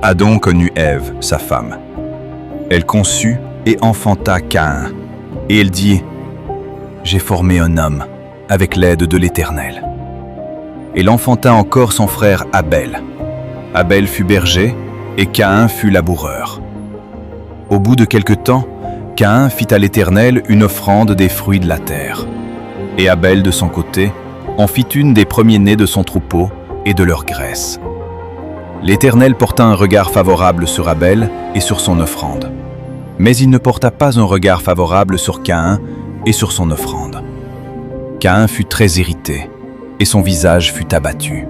Adam connut Ève, sa femme. Elle conçut et enfanta Caïn. Et elle dit, « J'ai formé un homme avec l'aide de l'Éternel. » Elle enfanta encore son frère Abel. Abel fut berger et Caïn fut laboureur. Au bout de quelque temps, Caïn fit à l'Éternel une offrande des fruits de la terre. Et Abel, de son côté, en fit une des premiers-nés de son troupeau et de leur graisse. L'Éternel porta un regard favorable sur Abel et sur son offrande. Mais il ne porta pas un regard favorable sur Caïn et sur son offrande. Caïn fut très irrité, et son visage fut abattu.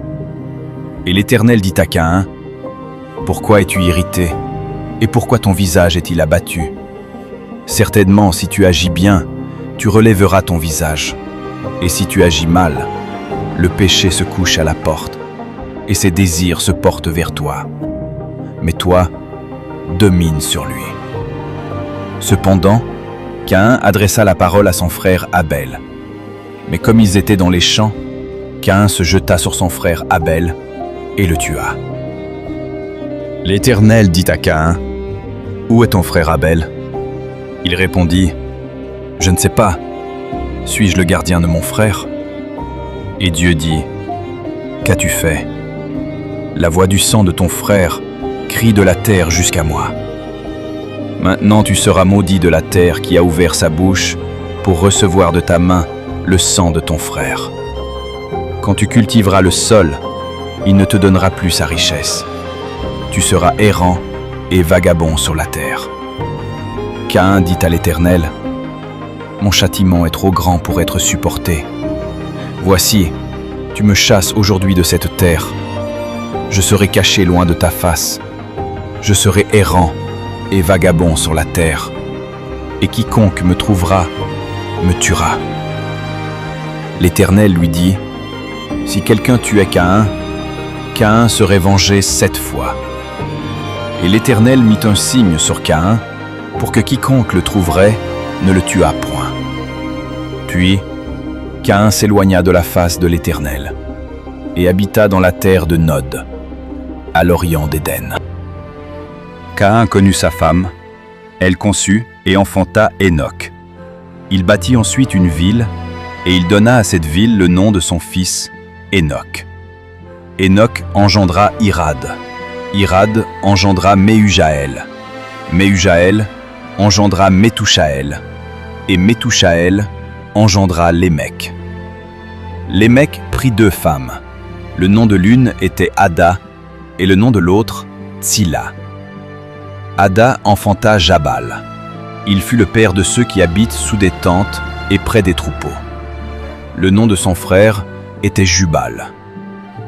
Et l'Éternel dit à Caïn, « Pourquoi es-tu irrité, et pourquoi ton visage est-il abattu? Certainement, si tu agis bien, tu relèveras ton visage. Et si tu agis mal, le péché se couche à la porte, et ses désirs se portent vers toi. Mais toi, domine sur lui. » Cependant, Caïn adressa la parole à son frère Abel. Mais comme ils étaient dans les champs, Caïn se jeta sur son frère Abel et le tua. L'Éternel dit à Caïn, « Où est ton frère Abel ?» Il répondit, « Je ne sais pas. Suis-je le gardien de mon frère ?» Et Dieu dit, « Qu'as-tu fait ? La voix du sang de ton frère crie de la terre jusqu'à moi. Maintenant tu seras maudit de la terre qui a ouvert sa bouche pour recevoir de ta main le sang de ton frère. Quand tu cultiveras le sol, il ne te donnera plus sa richesse. Tu seras errant et vagabond sur la terre. » Caïn dit à l'Éternel, « Mon châtiment est trop grand pour être supporté. Voici, tu me chasses aujourd'hui de cette terre. Je serai caché loin de ta face. Je serai errant et vagabond sur la terre. Et quiconque me trouvera me tuera. » L'Éternel lui dit, « Si quelqu'un tuait Caïn, Caïn serait vengé 7 fois. » Et l'Éternel mit un signe sur Caïn pour que quiconque le trouverait ne le tuât point. Puis, Caïn s'éloigna de la face de l'Éternel et habita dans la terre de Nod, à l'orient d'Éden. Caïn connut sa femme, elle conçut et enfanta Hénoc. Il bâtit ensuite une ville et il donna à cette ville le nom de son fils, Hénoc. Hénoc engendra Irad. Irad engendra Méhujaël. Méhujaël engendra Métouchaël. Et Métouchaël engendra Lémec. Lémec prit 2 femmes. Le nom de l'une était Ada et le nom de l'autre, Tsilla. Ada enfanta Jabal. Il fut le père de ceux qui habitent sous des tentes et près des troupeaux. Le nom de son frère était Jubal.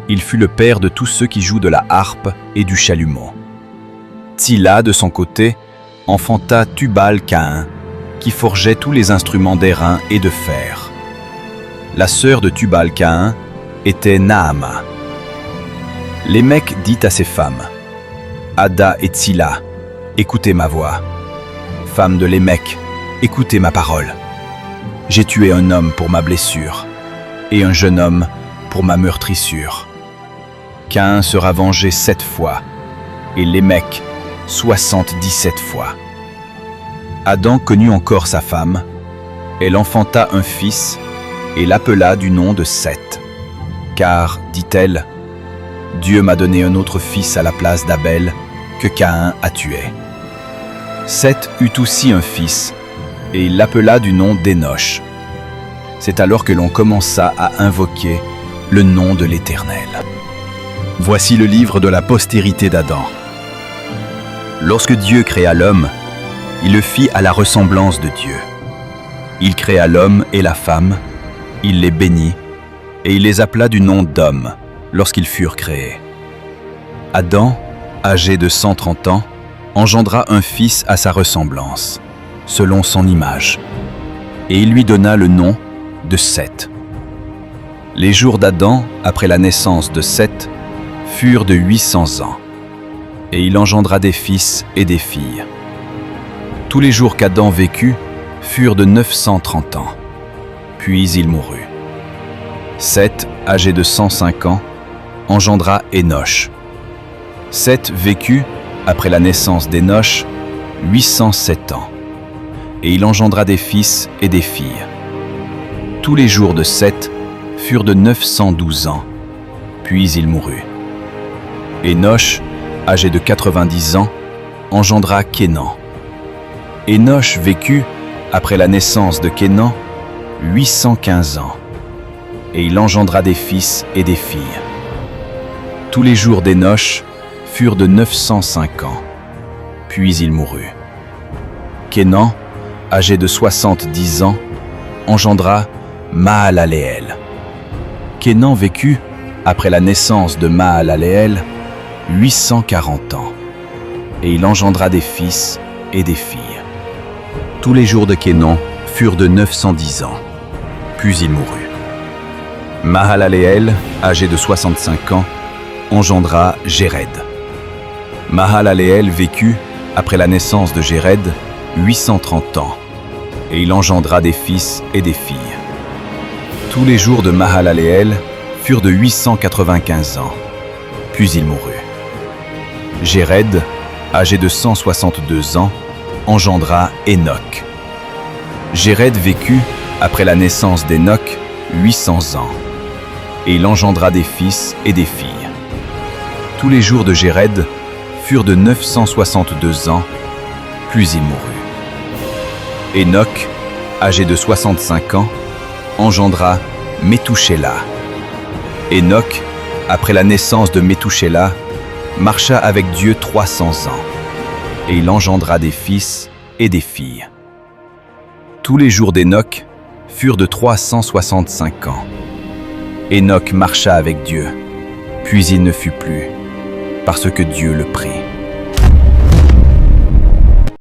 Il fut le père de tous ceux qui jouent de la harpe et du chalumeau. Tsilla, de son côté, enfanta Tubal-Caïn, qui forgeait tous les instruments d'airain et de fer. La sœur de Tubal-Caïn était Naama. Lémec dit à ses femmes, « Ada et Tsilla, écoutez ma voix. Femmes de Lémec, écoutez ma parole. J'ai tué un homme pour ma blessure, et un jeune homme pour ma meurtrissure. Caïn sera vengé 7 fois, et Lémec 77 fois. » Adam connut encore sa femme. Elle enfanta un fils et l'appela du nom de Seth. Car, dit-elle, Dieu m'a donné un autre fils à la place d'Abel que Caïn a tué. Seth eut aussi un fils, et il l'appela du nom d'Énoch. C'est alors que l'on commença à invoquer le nom de l'Éternel. Voici le livre de la postérité d'Adam. Lorsque Dieu créa l'homme, il le fit à la ressemblance de Dieu. Il créa l'homme et la femme, il les bénit, et il les appela du nom d'homme lorsqu'ils furent créés. Adam, âgé de 130 ans, engendra un fils à sa ressemblance, selon son image, et il lui donna le nom de Seth. Les jours d'Adam, après la naissance de Seth, furent de 800 ans, et il engendra des fils et des filles. Tous les jours qu'Adam vécut furent de 930 ans, puis il mourut. Seth, âgé de 105 ans, engendra Énoch. Seth vécut, après la naissance d'Énoch, 807 ans, et il engendra des fils et des filles. Tous les jours de Seth furent de 912 ans, puis il mourut. Énoch, âgé de 90 ans, engendra Kénan. Énoch vécut, après la naissance de Kénan, 815 ans, et il engendra des fils et des filles. Tous les jours d'Énoch furent de 905 ans, puis il mourut. Kénan, âgé de 70 ans, engendra Mahalaleel. Kénan vécut, après la naissance de Mahalaleel, 840 ans, et il engendra des fils et des filles. Tous les jours de Kénan furent de 910 ans, puis il mourut. Mahalaleel, âgé de 65 ans, engendra Jéred. Mahalaleel vécut, après la naissance de Jéred, 830 ans, et il engendra des fils et des filles. Tous les jours de Mahalaleel furent de 895 ans, puis il mourut. Jéred, âgé de 162 ans, engendra Énoch. Jéred vécut, après la naissance d'Énoch, 800 ans, et il engendra des fils et des filles. Tous les jours de Jéred furent de 962 ans, puis il mourut. Énoch, âgé de 65 ans, engendra Métouchéla. Énoch, après la naissance de Métouchéla, marcha avec Dieu 300 ans, et il engendra des fils et des filles. Tous les jours d'Énoch furent de 365 ans. Énoch marcha avec Dieu, puis il ne fut plus, parce que Dieu le prit.